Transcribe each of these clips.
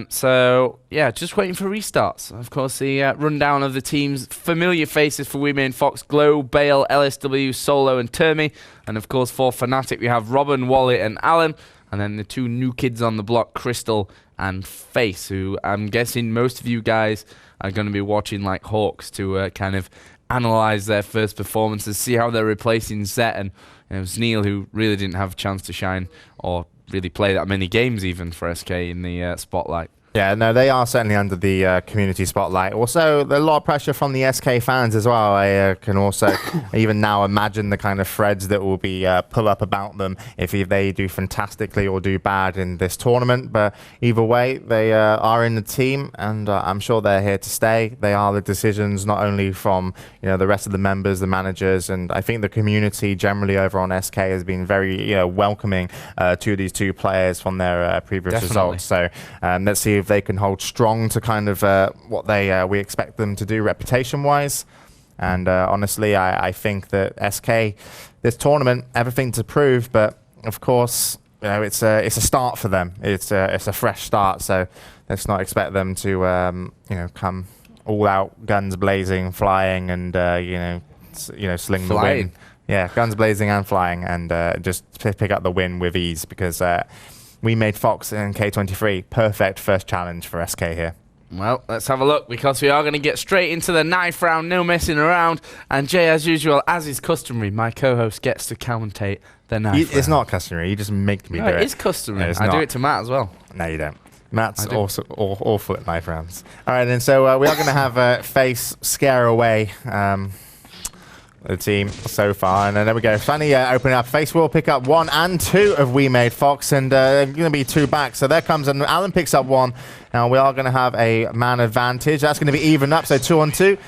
So, yeah, just waiting for restarts. Of course, the rundown of the team's familiar faces for Wemade Fox: Glow, Bale, LSW, Solo, and Termi. And, of course, for Fnatic, we have Robin, Wally, and Alan. And then the two new kids on the block, Crystal and Face, who I'm guessing most of you guys are going to be watching like hawks to kind of analyze their first performances, see how they're replacing Zet and Sneal, who really didn't have a chance to shine or really play that many games even for SK in the spotlight. Yeah, no, they are certainly under the community spotlight. Also, there's a lot of pressure from the SK fans as well. I can also even now imagine the kind of threads that will be pull up about them if they do fantastically or do bad in this tournament. But either way, they are in the team, and I'm sure they're here to stay. They are the decisions not only from the rest of the members, the managers, and I think the community generally over on SK has been very welcoming to these two players from their previous results. So let's see if they can hold strong to kind of what we expect them to do reputation-wise. And honestly, I think that SK, this tournament, everything to prove, but of course, it's a start for them. It's a fresh start, so let's not expect them to come all out, guns blazing, flying, and sling the win. Yeah, guns blazing and flying, and just pick up the win with ease, because Wemade Fox in K23, perfect first challenge for SK here. Well, let's have a look, because we are going to get straight into the knife round, no messing around. And Jay, as usual, as is customary, my co-host gets to commentate the knife round. It's not customary, you just make me do it. It is customary. I do it to Matt as well. No, you don't. Matt's also awful at knife rounds. All right, then, so we are going to have Face scare away the team so far, and there we go. Finally opening up. Face will pick up 1 and 2 of Wemade Fox, and going to be 2 back. So there comes, and Alan picks up 1. Now we are going to have a man advantage. That's going to be even up, so 2 on 2.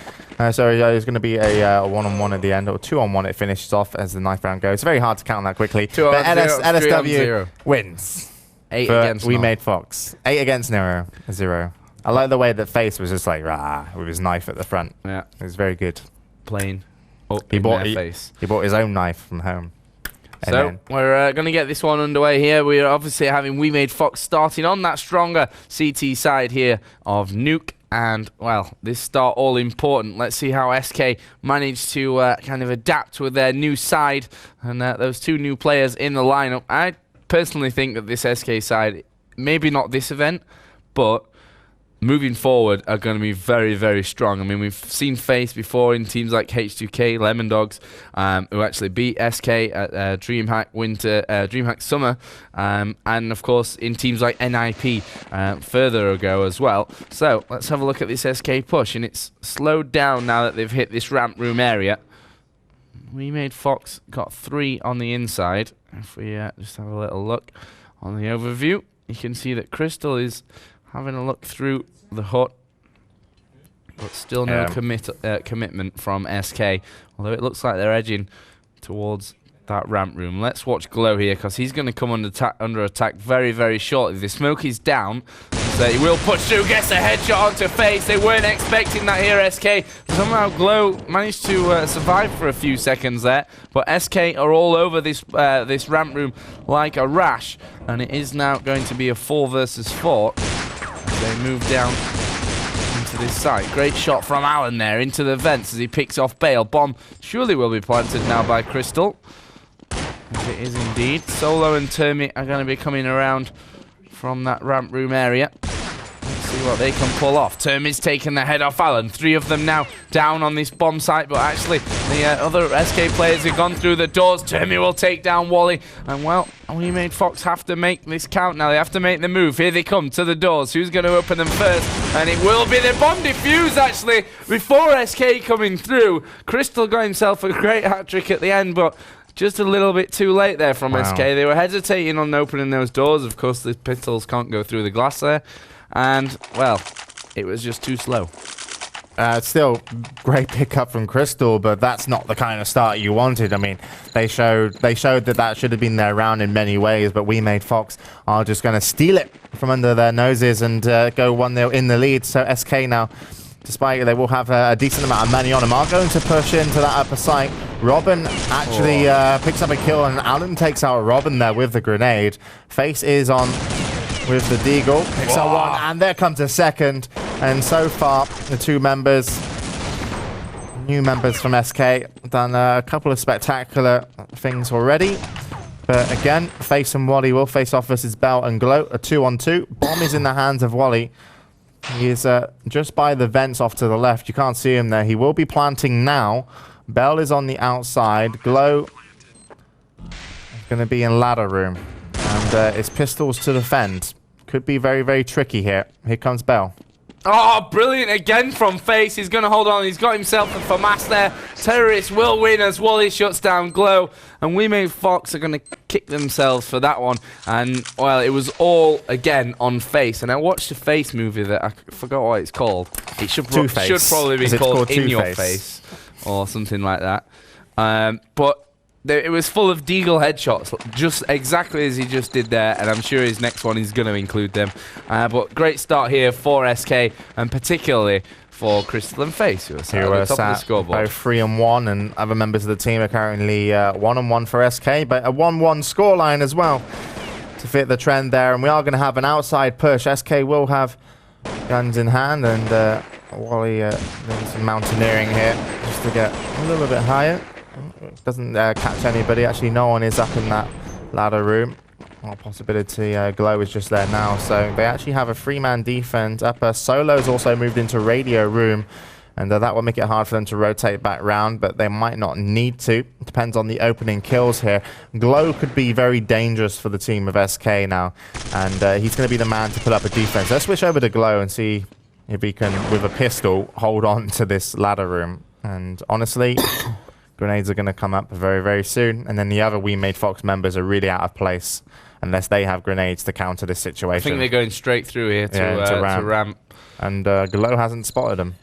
So there's going to be a 1 on 1 at the end, or 2 on 1. It finishes off as the knife round goes. It's very hard to count that quickly. 2 on 0, LSW wins. 8 against Wemade Fox. 8 against 0. I like the way that Face was just like rah with his knife at the front. Yeah, it was very good. Plain. He bought his own knife from home. So we're going to get this one underway here. We are obviously having Wemade Fox starting on that stronger CT side here of Nuke. And, well, this start all important. Let's see how SK managed to kind of adapt with their new side and those 2 new players in the lineup. I personally think that this SK side, maybe not this event, but moving forward are going to be very, very strong. I mean, we've seen Face before in teams like H2K, Lemon Dogs, who actually beat SK at DreamHack Summer, and of course in teams like NIP further ago as well. So let's have a look at this SK push, and it's slowed down now that they've hit this ramp room area. Wemade Fox got 3 on the inside. If we just have a little look on the overview, you can see that Crystal is having a look through the hut, but still no commitment from SK, although it looks like they're edging towards that ramp room. Let's watch Glow here, because he's going to come under attack very, very shortly. The smoke is down, so he will push through, gets a headshot onto Face. They weren't expecting that here, SK. Somehow Glow managed to survive for a few seconds there, but SK are all over this this ramp room like a rash, and it is now going to be a 4 versus 4. They move down into this site. Great shot from Alan there into the vents as he picks off Bale. Bomb surely will be planted now by Crystal. If it is indeed. Solo and Termi are going to be coming around from that ramp room area. Let's see what they can pull off. Termi's taken the head off Alan. 3 of them now down on this bomb site, but actually the other SK players have gone through the doors. Termi will take down Wally, and well, Wemade Fox have to make this count now. They have to make the move. Here they come to the doors. Who's going to open them first? And it will be the bomb defuse, actually, before SK coming through. Crystal got himself a great hat-trick at the end, but just a little bit too late there from SK. They were hesitating on opening those doors. Of course, the pistols can't go through the glass there. And, well, it was just too slow. Still, great pickup from Crystal, but that's not the kind of start you wanted. I mean, they showed that should have been their round in many ways, but Wemade Fox are just going to steal it from under their noses and go 1-0 in the lead. So SK now, despite they will have a decent amount of money on them, are going to push into that upper site. Robin actually picks up a kill, and Alan takes out Robin there with the grenade. Face is on with the Deagle. Picks up one, and there comes a second. And so far, the new members from SK, done a couple of spectacular things already. But again, Face and Wally will face off versus Bell and Glow, a 2-on-2. Bomb is in the hands of Wally. He is just by the vents off to the left. You can't see him there. He will be planting now. Bell is on the outside. Glow is going to be in ladder room. And it's pistols to defend. Could be very, very tricky here. Here comes Bell. Oh, brilliant again from Face. He's going to hold on. He's got himself a FAMAS there. Terrorists will win as Wally shuts down Glow. And Wemade Fox are going to kick themselves for that one. And, well, it was all, again, on Face. And I watched a Face movie that I forgot what it's called. It should probably be called In Your Face or something like that. But it was full of Deagle headshots, just exactly as he just did there, and I'm sure his next one is going to include them. But great start here for SK, and particularly for Crystal and Face, who are sat at the top of the scoreboard. Both 3-1, and other members of the team are currently 1-1 for SK, but a 1-1 scoreline as well to fit the trend there. And we are going to have an outside push. SK will have guns in hand, and Wally doing some mountaineering here just to get a little bit higher. Doesn't catch anybody. Actually, no one is up in that ladder room. Well, possibility Glow is just there now. So they actually have a 3-man defense. Upper Solo's also moved into radio room. And that will make it hard for them to rotate back round. But they might not need to. Depends on the opening kills here. Glow could be very dangerous for the team of SK now. And he's going to be the man to put up a defense. Let's switch over to Glow and see if he can, with a pistol, hold on to this ladder room. And honestly... grenades are going to come up very, very soon. And then the other Wemade Fox members are really out of place unless they have grenades to counter this situation. I think they're going straight through here to ramp. And Glow hasn't spotted them.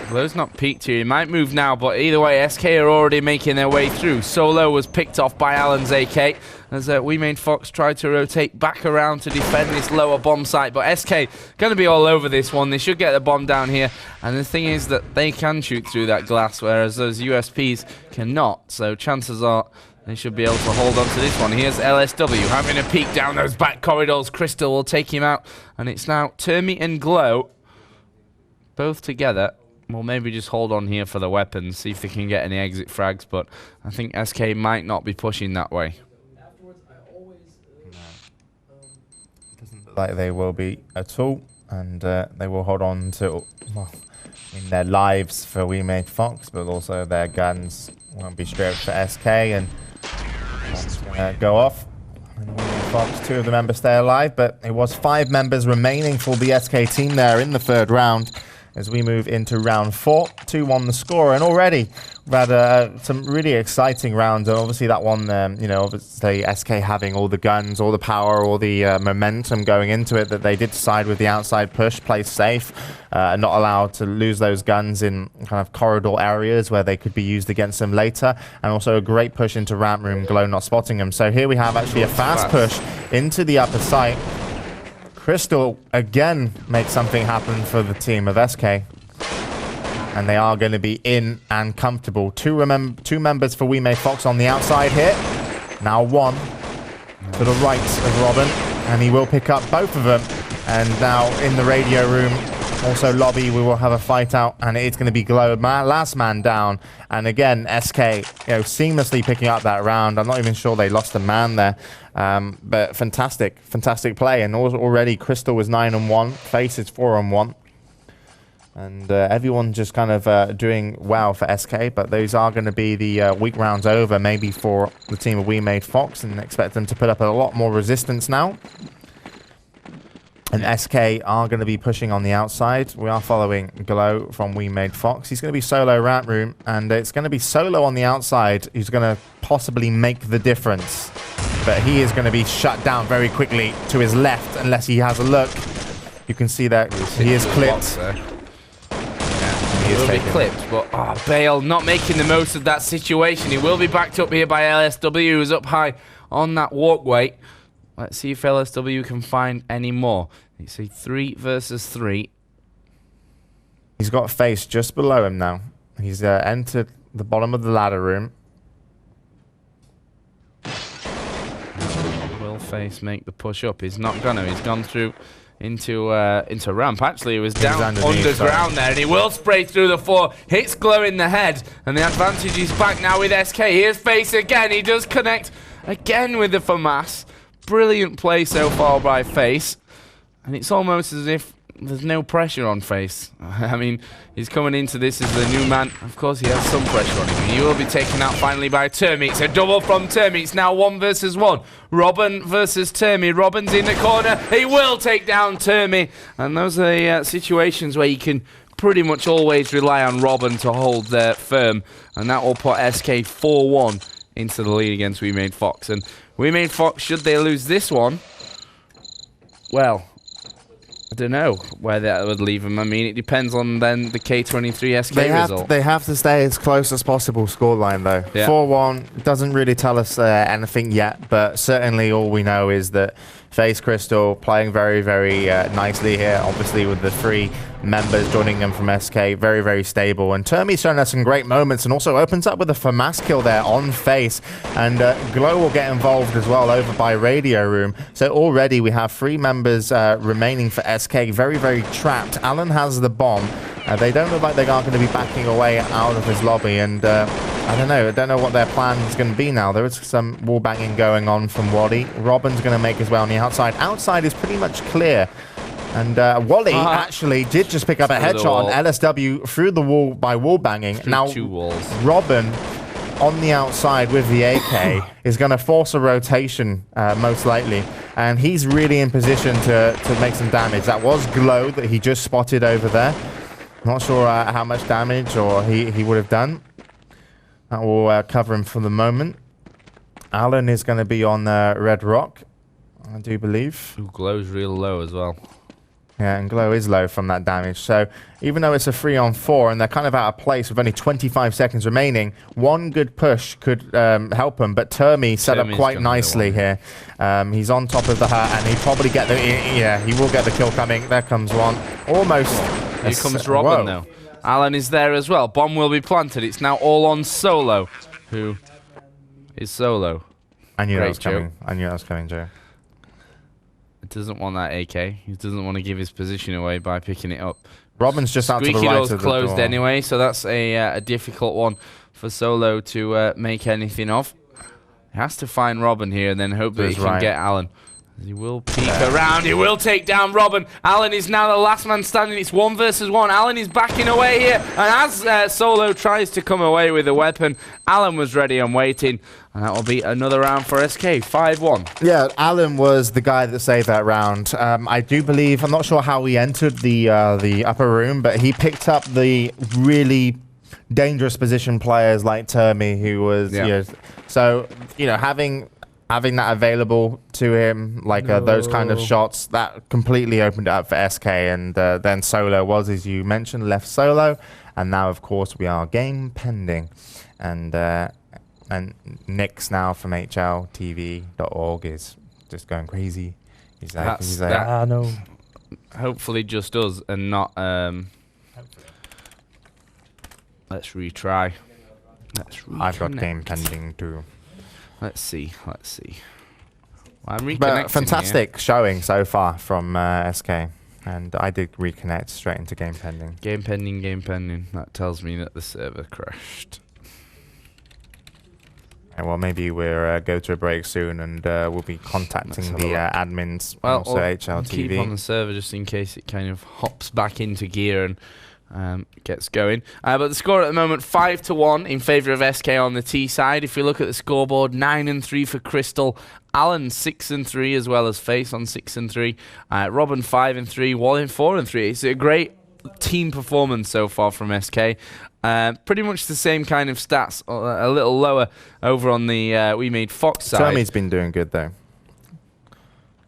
Glow's not peeked here. He might move now, but either way, SK are already making their way through. Solo was picked off by Alan's AK as Wemade Fox tried to rotate back around to defend this lower bomb site. But SK going to be all over this one. They should get the bomb down here. And the thing is that they can shoot through that glass, whereas those USPs cannot. So chances are they should be able to hold on to this one. Here's LSW having a peek down those back corridors. Crystal will take him out. And it's now Termi and Glow both together. Well, maybe just hold on here for the weapons, see if they can get any exit frags, but I think SK might not be pushing that way. Doesn't look like they will be at all, and they will hold on to in their lives for Wemade Fox, but also their guns won't be stripped for SK, and one's going to go off. And Wemade Fox, 2 of the members stay alive, but it was 5 members remaining for the SK team there in the 3rd round. As we move into round 4, 2-1 the score, and already we've had some really exciting rounds. And obviously that one, you know, obviously SK having all the guns, all the power, all the momentum going into it, that they did decide with the outside push, play safe, not allowed to lose those guns in kind of corridor areas where they could be used against them later, and also a great push into ramp room, Glow not spotting them. So here we have actually a fast push into the upper site. Crystal again makes something happen for the team of SK. And they are going to be in and comfortable. Two members for Wemade Fox on the outside here. Now one to the right of Robin. And he will pick up both of them. And now in the radio room, also lobby, we will have a fight out. And it's going to be Glow, last man down. And again, SK, seamlessly picking up that round. I'm not even sure they lost a man there. But fantastic play. And already Crystal was 9-1. Face is 4-1. And everyone just kind of doing well for SK. But those are going to be the weak rounds over, maybe for the team of Wemade Fox. And expect them to put up a lot more resistance now. And SK are going to be pushing on the outside. We are following Glow from Wemade Fox. He's going to be solo ramp room, and it's going to be Solo on the outside who's going to possibly make the difference. But he is going to be shut down very quickly to his left unless he has a look. You can see that he is clipped. He will be clipped, but Bale not making the most of that situation. He will be backed up here by LSW, who's up high on that walkway. Let's see if LSW can find any more. It's a 3 versus 3. He's got Face just below him now. He's entered the bottom of the ladder room. Will FaZe make the push up? He's not gonna. He's gone through into ramp. Actually, he was down underground there, and he will spray through the floor. Hits Glow in the head, and the advantage is back now with SK. Here's FaZe again. He does connect again with the FAMAS. Brilliant play so far by FaZe, and it's almost as if there's no pressure on FaZe. I mean, he's coming into this as the new man. Of course, he has some pressure on him. He will be taken out finally by Termi. It's a double from Termi. It's now 1 versus 1. Robin versus Termi. Robin's in the corner. He will take down Termi. And those are the situations where you can pretty much always rely on Robin to hold firm. And that will put SK 4-1 into the lead against Wemade Fox. And Wemade Fox, should they lose this one, well, I don't know where that would leave them. I mean, it depends on then the K23 SK result. They have to stay as close as possible scoreline, though. Yeah. 4-1 doesn't really tell us anything yet, but certainly all we know is that FaZe Crystal playing very, very nicely here, obviously with the 3 members joining them from SK, very, very stable. And Termi's showing us some great moments and also opens up with a FAMAS kill there on FaZe. And Glow will get involved as well over by Radio Room. So already we have 3 members remaining for SK, very, very trapped. Alan has the bomb. They don't look like they are going to be backing away out of his lobby. And I don't know what their plan is going to be now. There is some wall banging going on from Wally. Robin's going to make his way on the outside. Outside is pretty much clear. And Wally actually did just pick up a headshot on LSW through the wall by wall banging. Now, 2 walls. Robin on the outside with the AK is going to force a rotation, most likely. And he's really in position to make some damage. That was Glow that he just spotted over there. Not sure how much damage or he would have done. That will cover him for the moment. Alan is going to be on Red Rock, I do believe. Ooh, Glow's real low as well. Yeah, and Glow is low from that damage. So even though it's a 3-on-4 and they're kind of out of place with only 25 seconds remaining, one good push could help them. But Termi set up quite nicely here. He's on top of the hut, and he'll probably get the... Yeah, he will get the kill coming. There comes one. Almost. Here comes Robin, though. Alan is there as well. Bomb will be planted. It's now all on Solo, who is Solo. I knew that was coming. I knew that was coming, Joe. It doesn't want that AK. He doesn't want to give his position away by picking it up. Robin's just out to the right of the closed door. anyway, so that's a difficult one for Solo to make anything of. He has to find Robin here and then hope that he can get Alan. He will peek around. He will take down Robin. Alan is now the last man standing. It's 1 versus 1. Alan is backing away here. And as Solo tries to come away with a weapon, Alan was ready and waiting. And that will be another round for SK. 5-1. Yeah, Alan was the guy that saved that round. I do believe, I'm not sure how he entered the upper room, but he picked up the really dangerous position players like Termi, who was... You know, so, you know, having that available to him, like those kind of shots, that completely opened it up for SK. And then Solo was, as you mentioned, left solo. And now, of course, we are game pending. And Nick's now from HLTV.org is just going crazy. He's like, no. Hopefully just us and not... Let's retry. I've got game pending too. Let's see. I'm reconnecting. But fantastic showing so far from SK. And I did reconnect straight into game pending. Game pending. That tells me that the server crashed. And well, maybe we'll go to a break soon, and we'll be contacting the admins, also HLTV. Keep on the server just in case it kind of hops back into gear and gets going. But the score at the moment, 5-1 in favour of SK on the T side. If we look at the scoreboard, 9-3 for Crystal. Alan 6-3 as well as FaZe on 6-3. Robin 5-3. Wallin 4-3. It's a great team performance so far from SK. Pretty much the same kind of stats, a little lower over on the Wemade Fox side. Termi's been doing good though.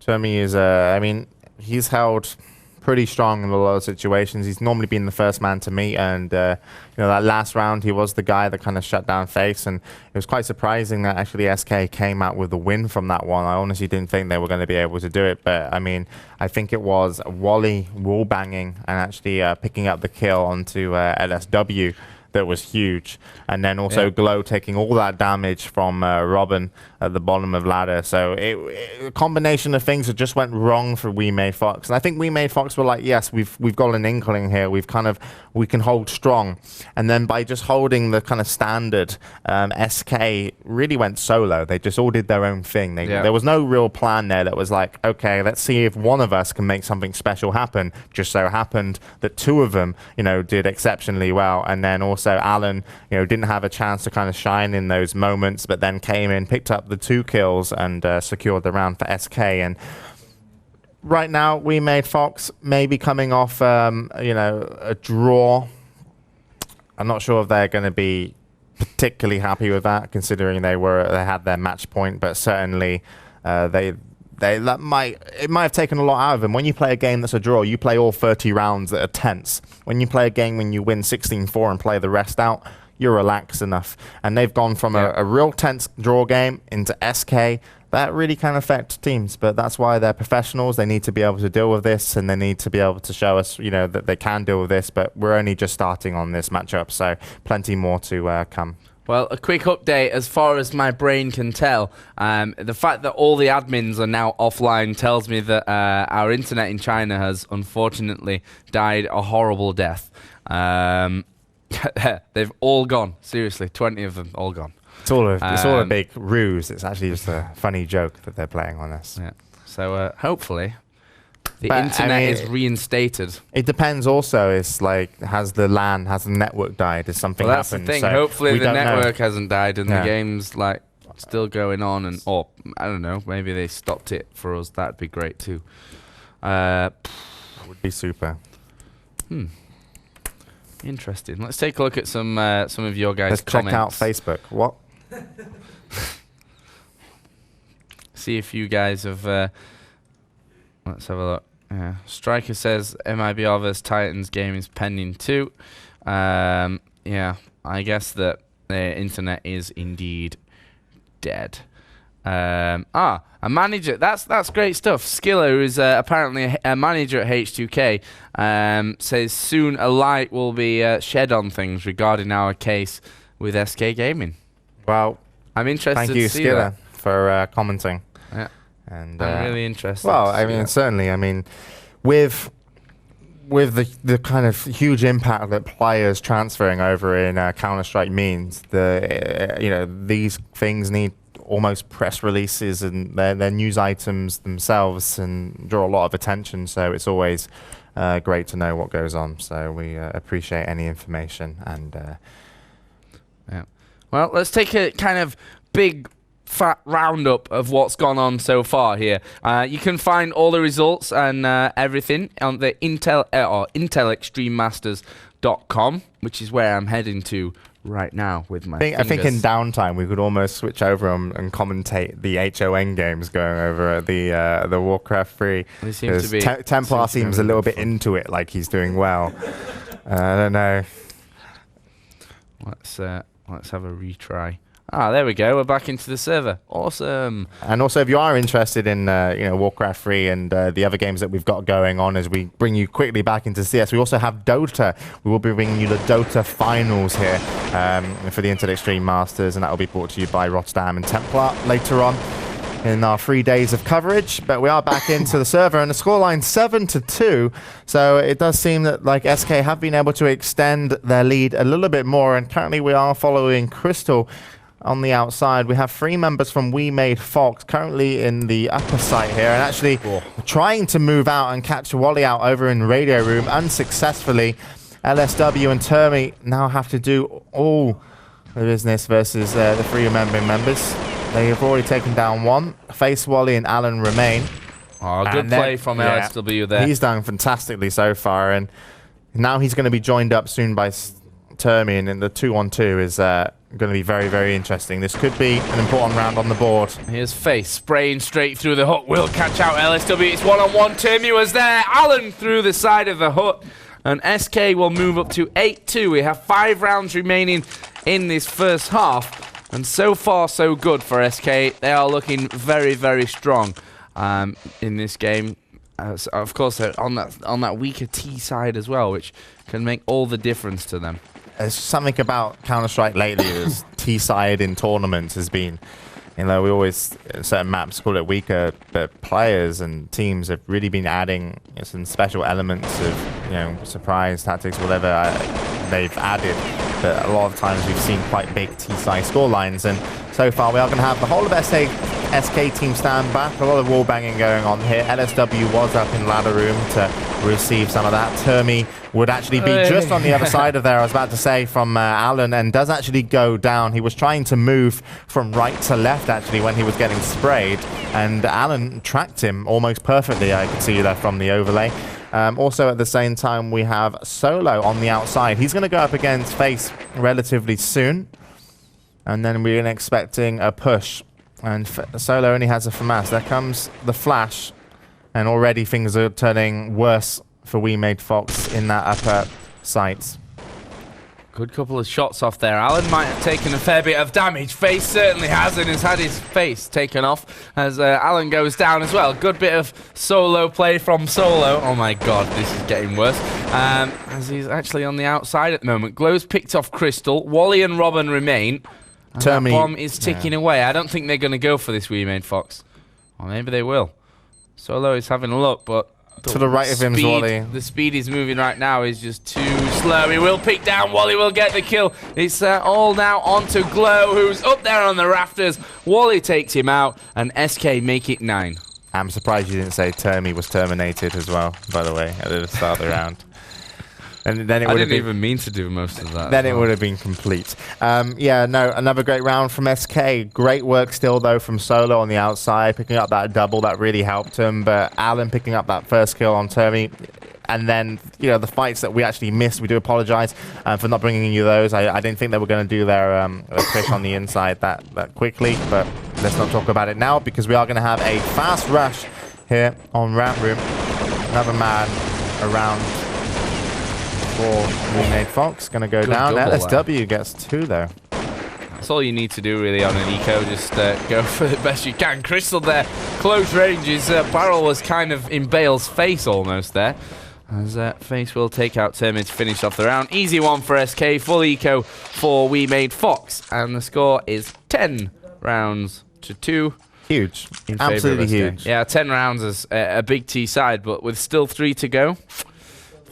Termi is, I mean, he's held pretty strong in a lot of situations. He's normally been the first man to meet, and you know, that last round he was the guy that kind of shut down FaZe, and it was quite surprising that actually SK came out with a win from that one. I honestly didn't think they were going to be able to do it, but I mean, I think it was Wally wall banging and actually picking up the kill onto LSW that was huge. And then also Glow taking all that damage from Robin at the bottom of ladder. So a combination of things that just went wrong for Wemade Fox. And I think Wemade Fox were like, yes, we've got an inkling here. We can hold strong. And then by just holding the kind of standard, SK really went solo. They just all did their own thing. There was no real plan there that was like, okay, let's see if one of us can make something special happen. Just so happened that two of them, did exceptionally well. And then also Alan, didn't have a chance to kind of shine in those moments, but then came in, picked up the 2 kills and secured the round for SK. And right now, Wemade Fox maybe coming off, a draw. I'm not sure if they're going to be particularly happy with that, considering they had their match point, but certainly it might have taken a lot out of them. When you play a game that's a draw, you play all 30 rounds that are tense. When you play a game when you win 16-4 and play the rest out, you're relaxed enough. And they've gone from a real tense draw game into SK. That really can affect teams, but that's why they're professionals. They need to be able to deal with this, and they need to be able to show us, that they can deal with this. But we're only just starting on this matchup, so plenty more to come. Well, a quick update as far as my brain can tell. The fact that all the admins are now offline tells me that our internet in China has unfortunately died a horrible death. They've all gone. Seriously, 20 of them all gone. It's all a big ruse. It's actually just a funny joke that they're playing on us. Yeah. So hopefully the internet is reinstated. It depends also. It's like, has the network died? Has something that's happened? The thing. So Hopefully the network hasn't died and the game's like still going on. Or I don't know, maybe they stopped it for us. That'd be great too. That would be super. Interesting. Let's take a look at some of your guys' comments. Check out Facebook. What? See if you guys have... let's have a look. Striker says MIBR vs Titans game is pending too. Yeah, I guess that the internet is indeed dead. A manager. That's great stuff. Skiller, who is apparently a manager at H2K, says soon a light will be shed on things regarding our case with SK Gaming. Well, I'm interested thank you, to see Skiller, that. for commenting. Yeah, and I'm really interested. Well, I mean, certainly. I mean, with the kind of huge impact that players transferring over in Counter-Strike means, these things need almost press releases and their news items themselves and draw a lot of attention. So it's always great to know what goes on. So we appreciate any information. And well, let's take a kind of big fat roundup of what's gone on so far here. You can find all the results and everything on the intelextrememasters.com, which is where I'm heading to right now with my I think in downtime we could almost switch over and commentate the HON games going over at the Warcraft 3. They seem to be. Templar seems a little bit into it, like he's doing well. I don't know. Let's have a retry. There we go. We're back into the server. Awesome. And also, if you are interested in Warcraft 3 and the other games that we've got going on as we bring you quickly back into CS, we also have Dota. We will be bringing you the Dota finals here for the Internet Extreme Masters, and that will be brought to you by Rotterdam and Templar later on in our 3 days of coverage. But we are back into the server, and the scoreline 7-2. So it does seem that SK have been able to extend their lead a little bit more, and currently we are following Crystal on the outside. We have 3 members from Wemade Fox currently in the upper site here, and actually trying to move out and catch Wally out over in Radio Room unsuccessfully. LSW and Termi now have to do all the business versus the 3 remaining members. They have already taken down 1. Face Wally and Alan remain. Good play from LSW there. He's done fantastically so far, and now he's going to be joined up soon by Termi, and the 2-on-2 is going to be very, very interesting. This could be an important round on the board. Here's Face spraying straight through the hook. Will catch out LSW. It's 1-on-1. Termi was there. Alan through the side of the hook. And SK will move up to 8-2. We have 5 rounds remaining in this first half. And so far, so good for SK. They are looking very, very strong in this game. So of course, they're on that weaker T side as well, which can make all the difference to them. there's something about Counter-Strike lately is T-side in tournaments has been, we always, certain maps call it weaker, but players and teams have really been adding some special elements of, surprise tactics, whatever they've added. But a lot of times we've seen quite big T-side score lines, and so far we are going to have the whole of SK team stand back. A lot of wall banging going on here. LSW was up in ladder room to receive some of that. Termi would actually be just on the other side of there, I was about to say, from Alan, and does actually go down. He was trying to move from right to left, actually, when he was getting sprayed, and Alan tracked him almost perfectly. I could see that from the overlay. Also, at the same time, we have Solo on the outside. He's going to go up against Face relatively soon, and then we're expecting a push. And Solo only has a FAMAS. There comes the flash, and already things are turning worse for Wemade Fox in that upper sight. Good couple of shots off there. Alan might have taken a fair bit of damage. Face certainly has, and has had his face taken off as Alan goes down as well. Good bit of solo play from Solo. Oh my god, this is getting worse. As he's actually on the outside at the moment. Glow's picked off Crystal. Wally and Robin remain. And that bomb is ticking away. I don't think they're going to go for this Wemade Fox. Or maybe they will. Solo is having a look, but to the right of him is Wally. The speed he's moving right now is just too slow. He will pick down. Wally will get the kill. It's all now onto Glow, who's up there on the rafters. Wally takes him out, and SK make it 9. I'm surprised you didn't say Termi was terminated as well, by the way, at the start of the round. And then it would have been, even mean to do most of that. Then it would have been complete. Yeah, no, another great round from SK. Great work still, though, from Solo on the outside, picking up that double. That really helped him. But Alan picking up that first kill on Termi. And then, the fights that we actually missed, we do apologize for not bringing you those. I didn't think they were going to do their push on the inside that quickly. But let's not talk about it now, because we are going to have a fast rush here on ramp room. Another man around for Wemade Fox. Going to go down. LSW gets 2, though. That's all you need to do, really, on an eco. Just go for the best you can. Crystal there, close range. His barrel was kind of in Bale's face almost there. As Face will take out Termi to finish off the round. Easy one for SK. Full eco for Wemade Fox. And the score is 10 rounds to 2. Huge. Absolutely huge. Yeah, 10 rounds is a big T side, but with still 3 to go.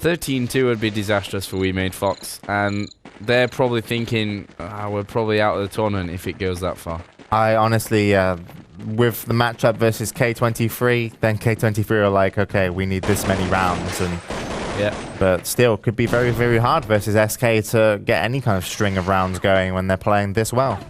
13-2 would be disastrous for Wemade Fox, and they're probably thinking, we're probably out of the tournament if it goes that far. I honestly, with the matchup versus K23, then K23 are like, okay, we need this many rounds, and but still, could be very, very hard versus SK to get any kind of string of rounds going when they're playing this well.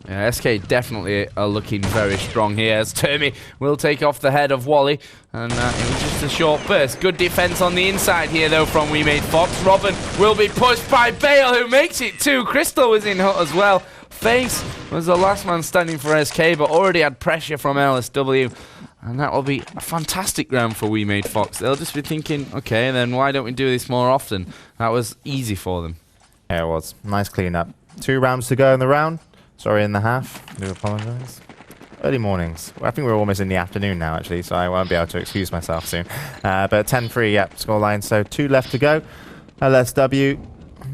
Yeah, SK definitely are looking very strong here, as Termi will take off the head of Wally, and it was just a short burst. Good defense on the inside here, though, from Wemade Fox. Robin will be pushed by Bale, who makes it 2. Crystal was in hot as well. Face was the last man standing for SK, but already had pressure from LSW, and that will be a fantastic round for Wemade Fox. They'll just be thinking, okay, then why don't we do this more often? That was easy for them. Yeah, it was. Nice cleanup. 2 rounds to go in the round. Sorry, in the half. I do apologize. Early mornings. I think we're almost in the afternoon now, actually, so I won't be able to excuse myself soon. But 10-3, yep, scoreline. So 2 left to go. LSW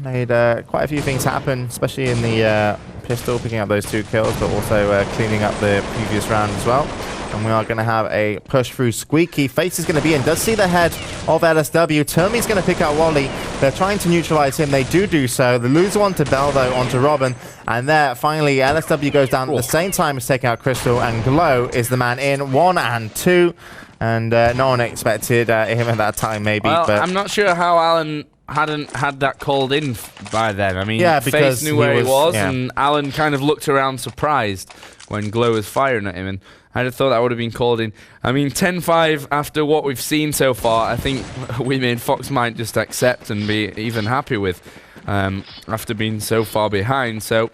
made quite a few things happen, especially in the pistol, picking up those 2 kills, but also cleaning up the previous round as well. And we are going to have a push through Squeaky. Face is going to be in. Does see the head of LSW. Termi's going to pick out Wally. They're trying to neutralize him. They do so. They lose one to Bell, though, onto Robin. And there, finally, LSW goes down at the same time as taking out Crystal. And Glow is the man in. 1 and 2. And no one expected him at that time, maybe. Well, but I'm not sure how Alan hadn't had that called in by then. I mean, yeah, Face knew where he was, and Alan kind of looked around surprised when Glow was firing at him, and I'd have thought that would have been called in. I mean, 10-5 after what we've seen so far, I think Wemade Fox might just accept and be even happy with after being so far behind. So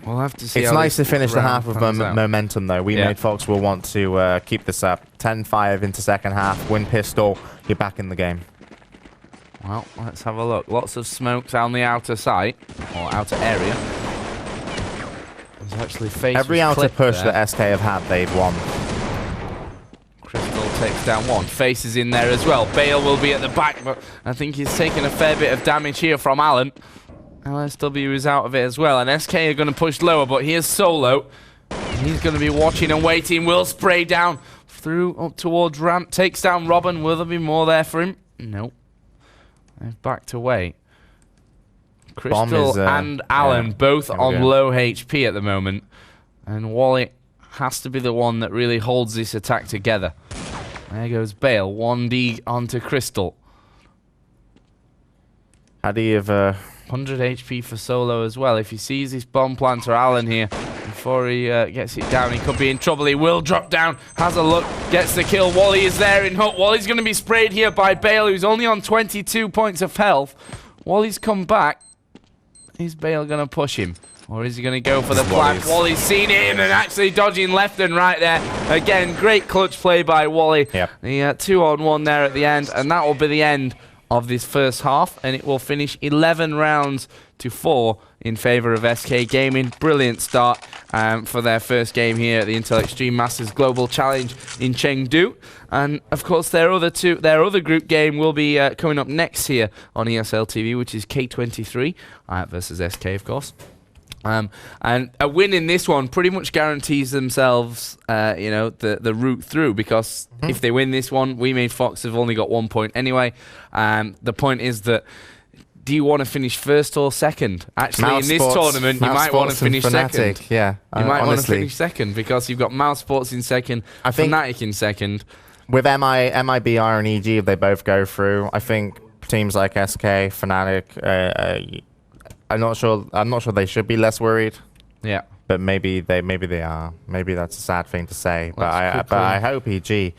we'll have to see. It's nice to finish the half with momentum, though. Wemade Fox will want to keep this up. 10-5 into second half. Win pistol. You're back in the game. Well, let's have a look. Lots of smokes on the outer site, or outer area. There's actually Face every outer push that SK have had, they've won. Crystal takes down 1. Face is in there as well. Bale will be at the back, but I think he's taken a fair bit of damage here from Alan. LSW is out of it as well, and SK are going to push lower, but here's Solo. He's going to be watching and waiting. Will spray down through up towards ramp, takes down Robin. Will there be more there for him? Nope. They've backed away. Crystal and Alan both on low HP at the moment, and Wally has to be the one that really holds this attack together. There goes Bale, 1D onto Crystal. How do you have 100 HP for Solo as well. If he sees this bomb planter Alan here, before he gets it down, he could be in trouble. He will drop down, has a look, gets the kill. Wally is there in hook. Wally's going to be sprayed here by Bale, who's only on 22 points of health. Wally's come back. Is Bale going to push him? Or is he going to go for the plant? Wally's seen him and actually dodging left and right there. Again, great clutch play by Wally. Yep. The 2-on-1 there at the end, and that will be the end of this first half, and it will finish 11 rounds to 4 in favor of SK Gaming. Brilliant start for their first game here at the Intel Extreme Masters Global Challenge in Chengdu. And of course their other group game will be coming up next here on ESL TV, which is K23 versus SK, of course. And a win in this one pretty much guarantees themselves, the route through, because if they win this one, Wemade Fox have only got 1 point anyway. The point is that, do you want to finish first or second? Actually, in this tournament, you might want to finish second. Yeah, you might want to finish second, because you've got Mouse Sports in second, Fnatic in second. With MIBR and EG, if they both go through, I think teams like SK, Fnatic, I'm not sure they should be less worried. Yeah. But maybe they are. Maybe that's a sad thing to say. But I hope EG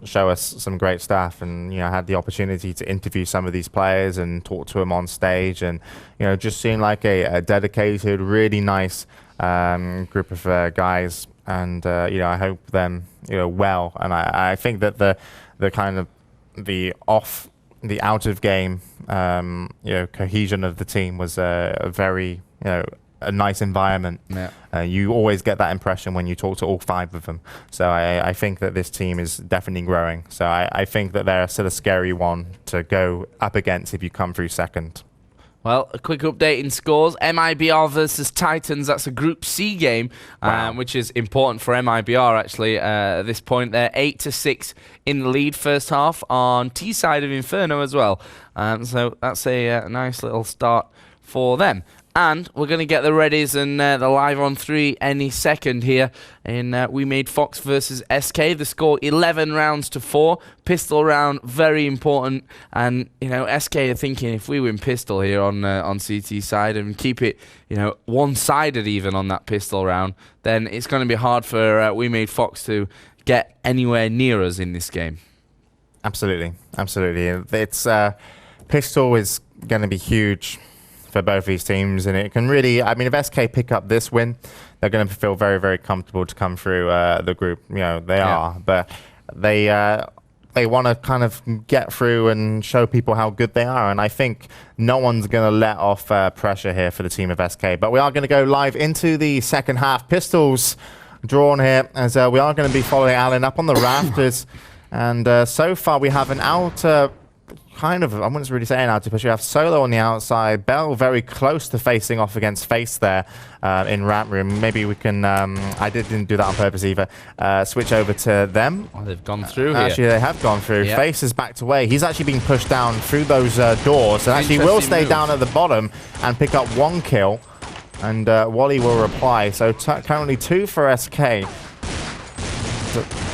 show us some great stuff, and had the opportunity to interview some of these players and talk to them on stage, and just seem like a dedicated, really nice group of guys. And I hope them well. And I think that the kind of the out of game cohesion of the team was a very a nice environment. Yeah. You always get that impression when you talk to all 5 of them. So I think that this team is definitely growing. So I think that they're still a scary one to go up against if you come through second. Well, a quick update in scores. MIBR versus Titans. That's a Group C game, which is important for MIBR, actually. At this point, they're 8-6 in the lead first half on T side of Inferno as well. So that's a nice little start for them. And we're going to get the readies and the live on 3 any second here in Wemade Fox versus SK. The score 11 rounds to 4. Pistol round, very important. And, SK are thinking if we win pistol here on CT side and keep it, one-sided even on that pistol round, then it's going to be hard for Wemade Fox to get anywhere near us in this game. Absolutely. Absolutely. It's pistol is going to be huge for both these teams, and it can really, if SK pick up this win, they're going to feel very, very comfortable to come through the group. They are, but they want to kind of get through and show people how good they are, and I think no one's going to let off pressure here for the team of SK. But we are going to go live into the second half. Pistols drawn here, as we are going to be following Alan up on the rafters, and so far we have an outer I wouldn't really say an outer push. We have Solo on the outside, Bell very close to facing off against Face there in ramp room. Maybe we can, I didn't do that on purpose either, switch over to them. Oh, they've gone through here. Actually, they have gone through. Yep. Face is backed away. He's actually being pushed down through those doors, and actually will stay down at the bottom and pick up 1 kill, and Wally will reply. So currently 2 for SK.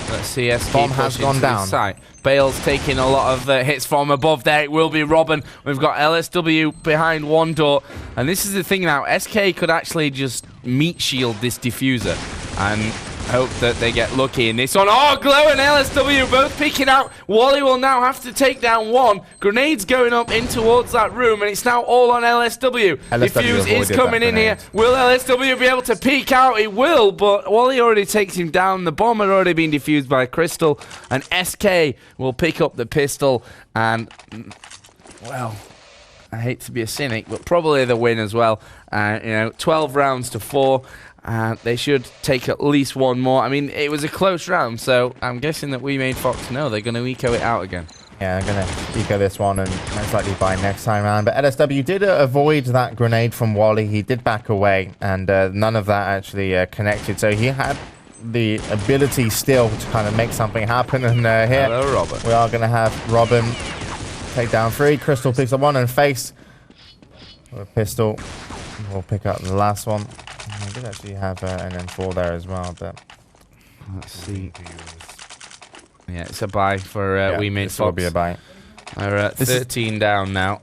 Let's see, SK Bomb has gone down. Bale's taking a lot of hits from above there. It will be Robin. We've got LSW behind 1 door. And this is the thing now. SK could actually just meat shield this diffuser and hope that they get lucky in this one. Oh, Glow and LSW both peeking out. Wally will now have to take down 1. Grenades going up in towards that room, and it's now all on LSW. Diffuse is coming in here. Will LSW be able to peek out? It will, but Wally already takes him down. The bomb had already been defused by Crystal, and SK will pick up the pistol, and, well, I hate to be a cynic, but probably the win as well. 12 rounds to 4. They should take at least 1 more. It was a close round, so I'm guessing that Wemade Fox know they're going to eco it out again. Yeah, I'm going to eco this one and most likely buy next time around. But LSW did avoid that grenade from Wally. He did back away, and none of that actually connected. So he had the ability still to kind of make something happen. And here Hello, Robin. we are going to have Robin take down 3. Crystal picks up 1 and Face with a pistol. We'll pick up the last one. I did actually have an M4 there as well, but let's see. Yeah, it's a buy for Wemade Fox. This will be a buy. They're at 13 down now.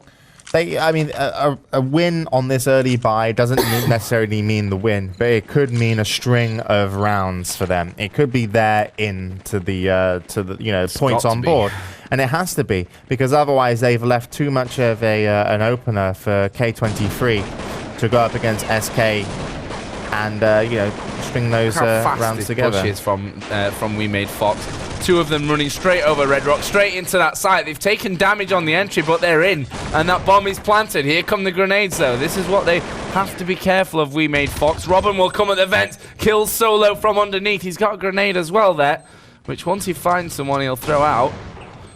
I mean, a win on this early buy doesn't necessarily mean the win, but it could mean a string of rounds for them. It could be their in to the points on board, and it has to be, because otherwise they've left too much of an opener for K23 to go up against SK and string those rounds together. Pushes from Wemade Fox. 2 of them running straight over Red Rock, straight into that site. They've taken damage on the entry, but they're in, and that bomb is planted. Here come the grenades, though. This is what they have to be careful of, Wemade Fox. Robin will come at the vent, kills Solo from underneath. He's got a grenade as well there, which once he finds someone, he'll throw out.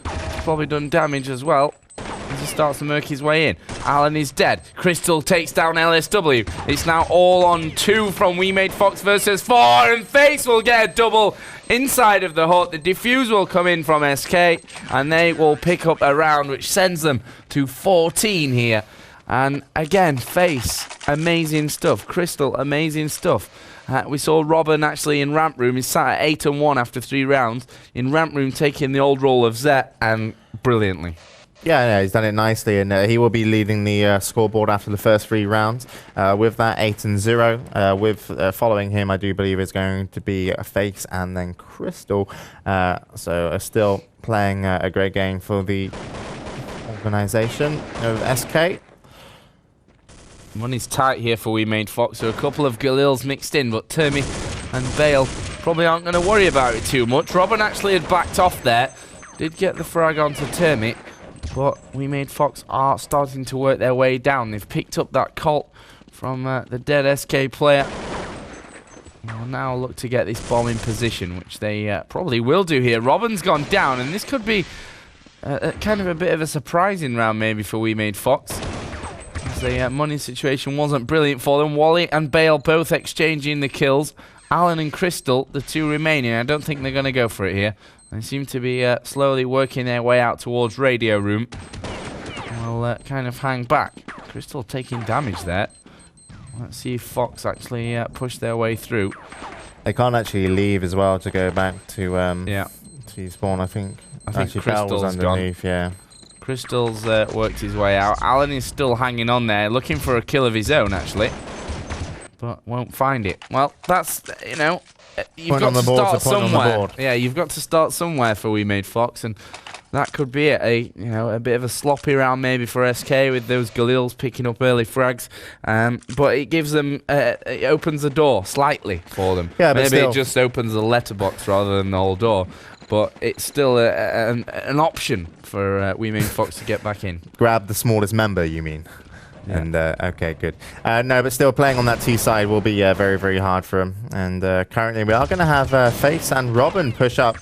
He's probably done damage as well as he starts to work his way in. Alan is dead. Crystal takes down LSW. It's now all on 2 from Wemade Fox versus 4, and Face will get a double inside of the hut. The defuse will come in from SK, and they will pick up a round, which sends them to 14 here. And again, Face, amazing stuff. Crystal, amazing stuff. We saw Robin actually in ramp room. He's sat at 8-1 after 3 rounds. In ramp room, taking the old role of Zet, and brilliantly. Yeah, he's done it nicely, and he will be leading the scoreboard after the first 3 rounds with that 8-0. With following him, I do believe is going to be Face and then Crystal. So still playing a great game for the organization of SK. Money's tight here for Wemade Fox. So a couple of Galils mixed in, but Termi and Bale probably aren't going to worry about it too much. Robin actually had backed off there. Did get the frag onto Termi. But Wemade Fox are starting to work their way down. They've picked up that Colt from the dead SK player. They'll now look to get this bomb in position, which they probably will do here. Robin's gone down, and this could be kind of a bit of a surprising round maybe for Wemade Fox. As the money situation wasn't brilliant for them. Wally and Bale both exchanging the kills. Alan and Crystal, the 2 remaining. I don't think they're going to go for it here. They seem to be slowly working their way out towards radio room. We'll kind of hang back. Crystal taking damage there. Let's see if Fox actually push their way through. They can't actually leave as well to go back to spawn. I think Crystal's was underneath. gone. Yeah. Crystal's worked his way out. Alan is still hanging on there, looking for a kill of his own actually, but won't find it. Well, that's you've got to start somewhere. Yeah, you've got to start somewhere for Wemade Fox, and that could be it. A bit of a sloppy round maybe for SK with those Galils picking up early frags, but it gives them it opens the door slightly for them. Yeah, maybe it just opens the letterbox rather than the whole door. But it's still an option for Wemade Fox to get back in. Grab the smallest member, you mean? Yeah. And okay, good. No, but still playing on that T side will be very, very hard for him. And currently we are going to have Face and Robin push up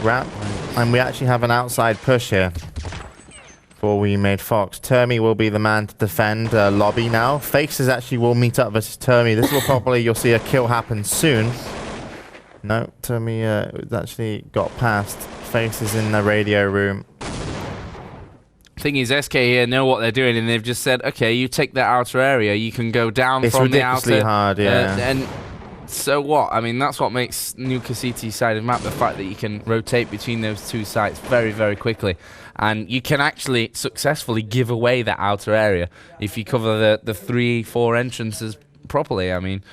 ramp, and we actually have an outside push here for Wemade Fox. Termi will be the man to defend lobby now. Face will meet up versus Termi. This will probably, you'll see a kill happen soon. No, Termi actually got past. Face is in the radio room. Thing is, SK here know what they're doing, and they've just said, okay, you take that outer area, you can go down from the outer. It's ridiculously hard, yeah. And so what? I mean, that's what makes Nuka CT side of map, the fact that you can rotate between those 2 sites very, very quickly. And you can actually successfully give away that outer area if you cover the 3-4 entrances properly. I mean,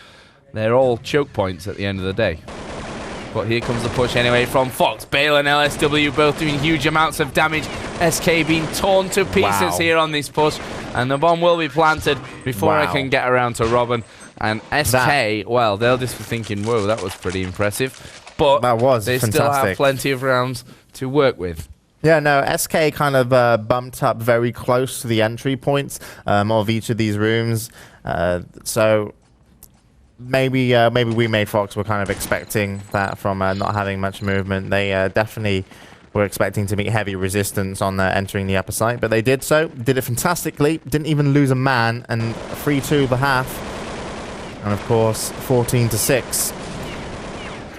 they're all choke points at the end of the day. But here comes the push anyway from Fox. Bale and LSW both doing huge amounts of damage. SK being torn to pieces here on this push. And the bomb will be planted before I can get around to Robin. And SK, well, they'll just be thinking, whoa, that was pretty impressive. But that was they fantastic. Still have plenty of rounds to work with. Yeah, no, SK kind of bumped up very close to the entry points of each of these rooms. So maybe Wemade Fox were kind of expecting that from not having much movement. They definitely were expecting to meet heavy resistance on entering the upper site, but they did so. Did it fantastically. Didn't even lose a man, and 3-2 the half. And of course, 14-6.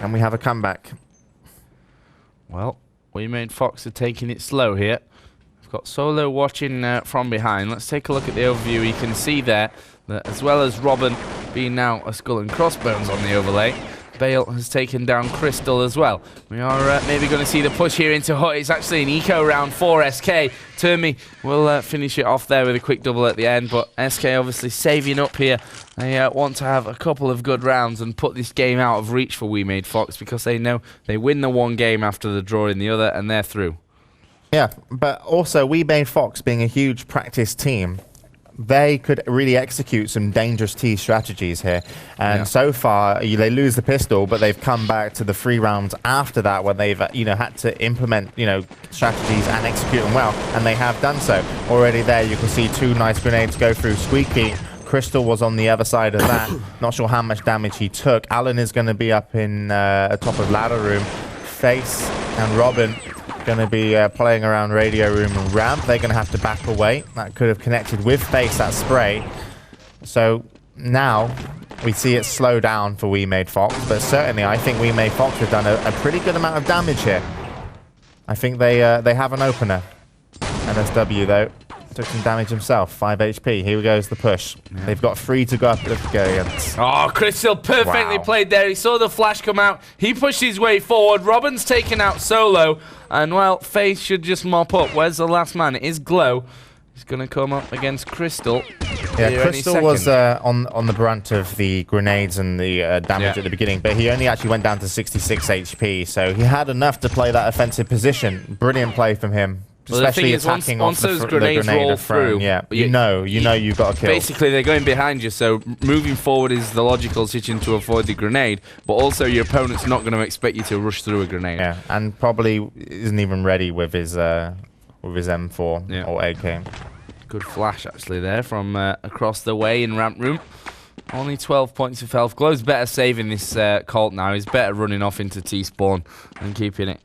And we have a comeback. Well, Wemade Fox are taking it slow here. We've got Solo watching from behind. Let's take a look at the overview. You can see there that as well as Robin being now a skull and crossbones on the overlay, Bale has taken down Crystal as well. We are maybe going to see the push here into Hut. It's actually an eco round for SK. Termi will finish it off there with a quick double at the end, but SK obviously saving up here. They want to have a couple of good rounds and put this game out of reach for Wemade Fox, because they know they win the one game after the draw in the other, and they're through. Yeah, but also Wemade Fox being a huge practice team, they could really execute some dangerous T strategies here. And so far, they lose the pistol, but they've come back to the 3 rounds after that where they've, had to implement, strategies and execute them well. And they have done so. Already there, you can see 2 nice grenades go through Squeaky. Crystal was on the other side of that. Not sure how much damage he took. Alan is going to be up in top of ladder room. Face and Robin going to be playing around radio room and ramp. They're going to have to back away. That could have connected with Face, that spray. So now we see it slow down for Wemade Fox, but certainly I think Wemade Fox have done a pretty good amount of damage here. I think they have an opener. NSW though took some damage himself. 5 HP. Here goes the push. Yeah. They've got 3 to go up against. Oh, Crystal perfectly played there. He saw the flash come out. He pushed his way forward. Robin's taken out Solo. And, well, Face should just mop up. Where's the last man? It is Glow. He's going to come up against Crystal. Yeah, Crystal was on the brunt of the grenades and the damage at the beginning, but he only actually went down to 66 HP, so he had enough to play that offensive position. Brilliant play from him. Well, especially attacking once those grenades roll through, you know you've got to kill. Basically, they're going behind you, so moving forward is the logical decision to avoid the grenade, but also your opponent's not going to expect you to rush through a grenade. Yeah, and probably isn't even ready with his M4 or AK. Good flash, actually, there from across the way in ramp room. Only 12 points of health. Glow's better saving this Colt now. He's better running off into T-spawn and keeping it.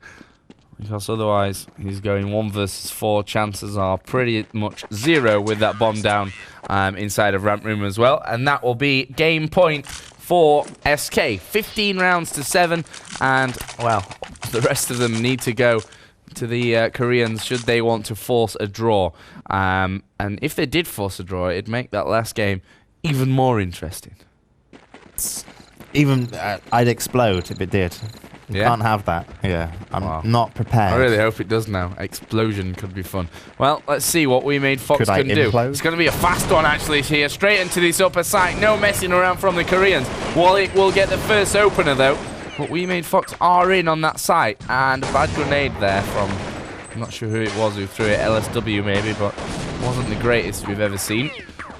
Because otherwise, he's going 1 versus 4. Chances are pretty much 0 with that bomb down inside of ramp room as well. And that will be game point for SK. 15 rounds to 7. And, well, the rest of them need to go to the Koreans should they want to force a draw. And if they did force a draw, it'd make that last game even more interesting. Even I'd explode if it did. You can't have that. Yeah, I'm not prepared. I really hope it does now. Explosion could be fun. Well, let's see what Wemade Fox can do. It's going to be a fast one, actually, here. Straight into this upper site. No messing around from the Koreans. Wally will get the first opener, though. But Wemade Fox are in on that site. And a bad grenade there from... I'm not sure who it was who threw it. LSW, maybe, but wasn't the greatest we've ever seen.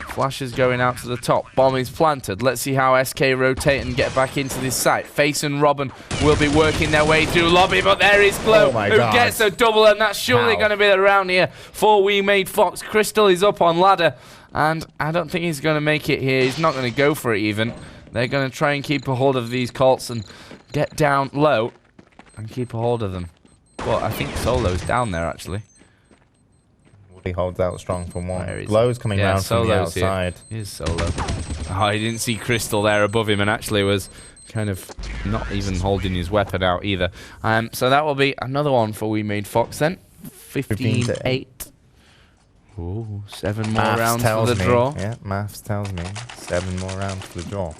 Flash is going out to the top. Bomb is planted. Let's see how SK rotate and get back into this site. Face and Robin will be working their way through lobby, but there is Glow, who gets a double, and that's surely going to be the round here for Wemade Fox. Crystal is up on ladder, and I don't think he's going to make it here. He's not going to go for it even. They're going to try and keep a hold of these Colts and get down low and keep a hold of them. But I think Solo's down there, actually. He holds out strong from one. Glow's coming round from the outside. Here's Solo. Oh, he didn't see Crystal there above him and actually was kind of not even holding his weapon out either. So that will be another one for Wemade Fox then. 15-8. Ooh, 7 more rounds for the draw. Yeah, maths tells me 7 more rounds for the draw.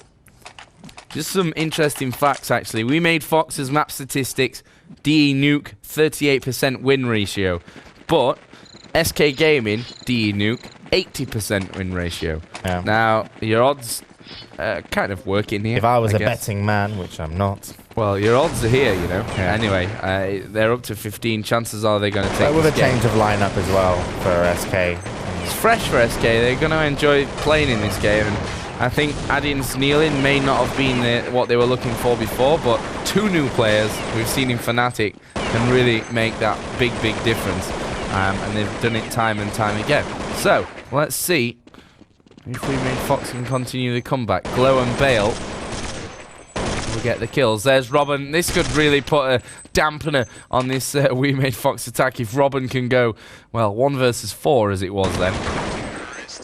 Just some interesting facts, actually. Wemade Fox's map statistics, DE Nuke, 38% win ratio. But SK Gaming, DE Nuke, 80% win ratio. Yeah. Now, your odds kind of working here. If I was a betting man, which I'm not. Well, your odds are here, you know. Yeah. Anyway, they're up to 15. Chances are they're going to take with a change of lineup as well for SK. It's fresh for SK. They're going to enjoy playing in this game. And I think adding Snealin may not have been what they were looking for before, but 2 new players we've seen in Fnatic can really make that big, big difference. And they've done it time and time again. So, let's see if Wemade Fox can continue the comeback. Glow and Bale will get the kills. There's Robin. This could really put a dampener on this Wemade Fox attack if Robin can go, well, 1 versus 4 as it was then.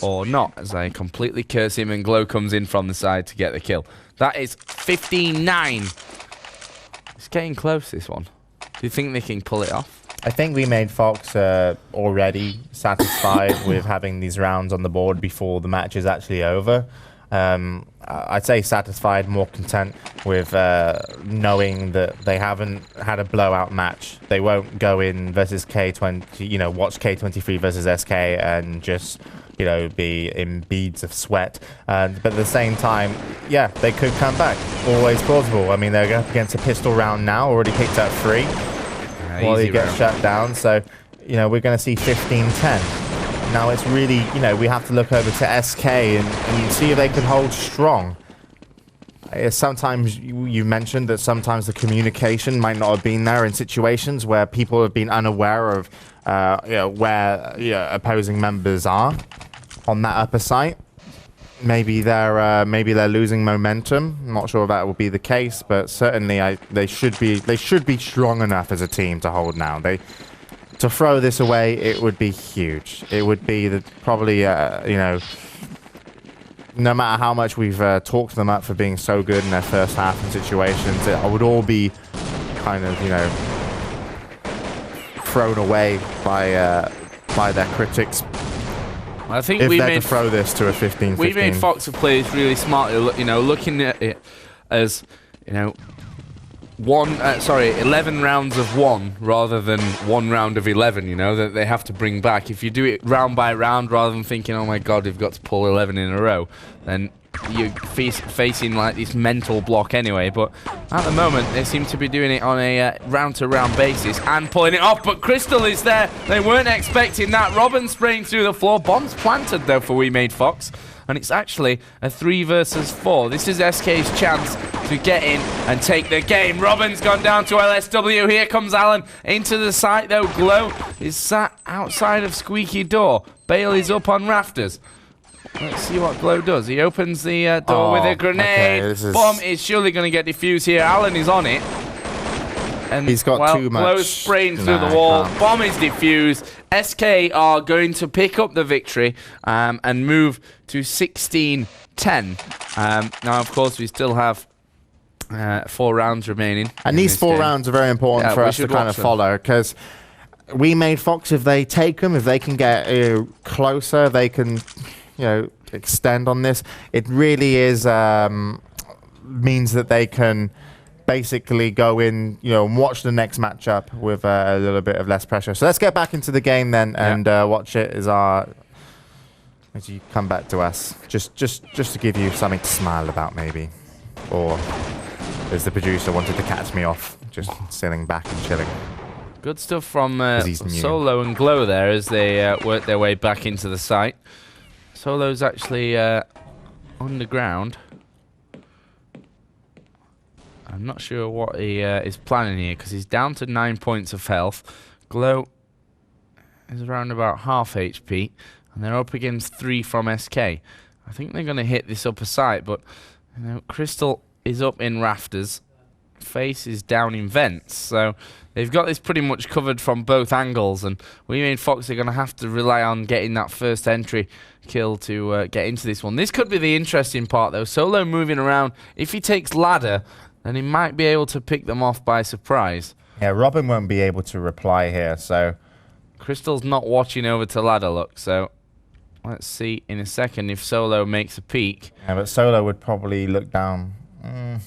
Or not, as I completely curse him and Glow comes in from the side to get the kill. That is 15-9. It's getting close, this one. Do you think they can pull it off? I think Wemade Fox already satisfied with having these rounds on the board before the match is actually over. I'd say satisfied, more content with knowing that they haven't had a blowout match. They won't go in versus K20, watch K23 versus SK and just, be in beads of sweat. But at the same time, yeah, they could come back. Always plausible. I mean, they're up against a pistol round now, already picked up 3. While he gets shut down. So, we're going to see 15-10. Now it's really, we have to look over to SK and see if they can hold strong. Sometimes you mentioned that sometimes the communication might not have been there in situations where people have been unaware of where opposing members are on that upper site. Maybe they're losing momentum. I'm not sure if that will be the case, but certainly they should be strong enough as a team to hold now. To throw this away, it would be huge. It would be probably no matter how much we've talked them up for being so good in their first half in situations, it would all be kind of thrown away by their critics. I think if they're to throw this to a 15-15. Wemade Fox have played really smartly, looking at it as, 11 rounds of 1 rather than 1 round of 11, that they have to bring back. If you do it round by round rather than thinking, oh my god, we've got to pull 11 in a row, then you're facing like this mental block anyway. But at the moment, they seem to be doing it on a round-to-round basis and pulling it off. But Crystal is there. They weren't expecting that. Robin spraying through the floor. Bombs planted, though, for Wemade Fox. And it's actually a 3 versus 4. This is SK's chance to get in and take the game. Robin's gone down to LSW. Here comes Alan into the site, though. Glow is sat outside of Squeaky Door. Bale is up on rafters. Let's see what Glow does. He opens the door with a grenade. Okay, Bomb is surely going to get defused here. Alan is on it. And he's got too much. Glow's spraying through the wall. Bomb is defused. SK are going to pick up the victory and move to 16-10. Now, of course, we still have 4 rounds remaining. And these 4 rounds are very important for us to kind of follow, because Wemade Fox, if they take them, if they can get closer, they can, extend on this. It really is means that they can basically go in, and watch the next matchup with a little bit of less pressure. So let's get back into the game then and watch it as you come back to us. Just to give you something to smile about, maybe. Or as the producer wanted to catch me off, just sitting back and chilling. Good stuff from Solo and Glow there as they work their way back into the site. Solo's actually underground. I'm not sure what he is planning here, because he's down to 9 points of health. Glow is around about half HP, and they're up against 3 from SK. I think they're going to hit this upper site, but Crystal is up in rafters. Face is down in vents, so they've got this pretty much covered from both angles, and Wemade Fox are going to have to rely on getting that first entry kill to get into this one. This could be the interesting part, though. Solo moving around. If he takes ladder, then he might be able to pick them off by surprise. Yeah, Robin won't be able to reply here, so Crystal's not watching over to ladder, look, so let's see in a second if Solo makes a peek. Yeah, but Solo would probably look down. No,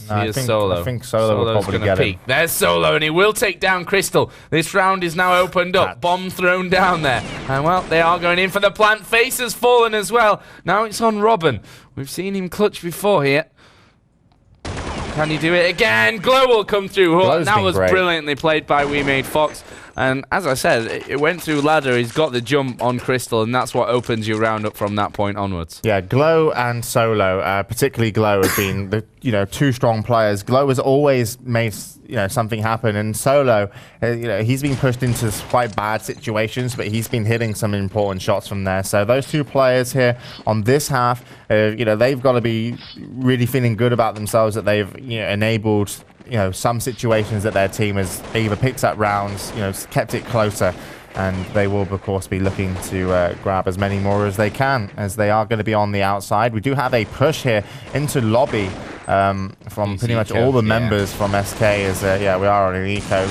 I think Solo will probably get him. There's Solo, and he will take down Crystal. This round is now opened up. Bomb thrown down there. And, well, they are going in for the plant. Face has fallen as well. Now it's on Robin. We've seen him clutch before here. Can he do it again? Glow will come through. That was brilliantly played by Wemade Fox. And as I said, it went through ladder. He's got the jump on Crystal, and that's what opens your round up from that point onwards. Yeah, Glow and Solo, particularly Glow, have been the two strong players. Glow has always made something happen, and Solo, he's been pushed into quite bad situations, but he's been hitting some important shots from there. So those two players here on this half, they've got to be really feeling good about themselves that they've enabled some situations that their team has either picked up rounds, kept it closer, and they will of course be looking to grab as many more as they can, as they are going to be on the outside. We do have a push here into lobby from pretty much all the members from SK, as we are on an eco,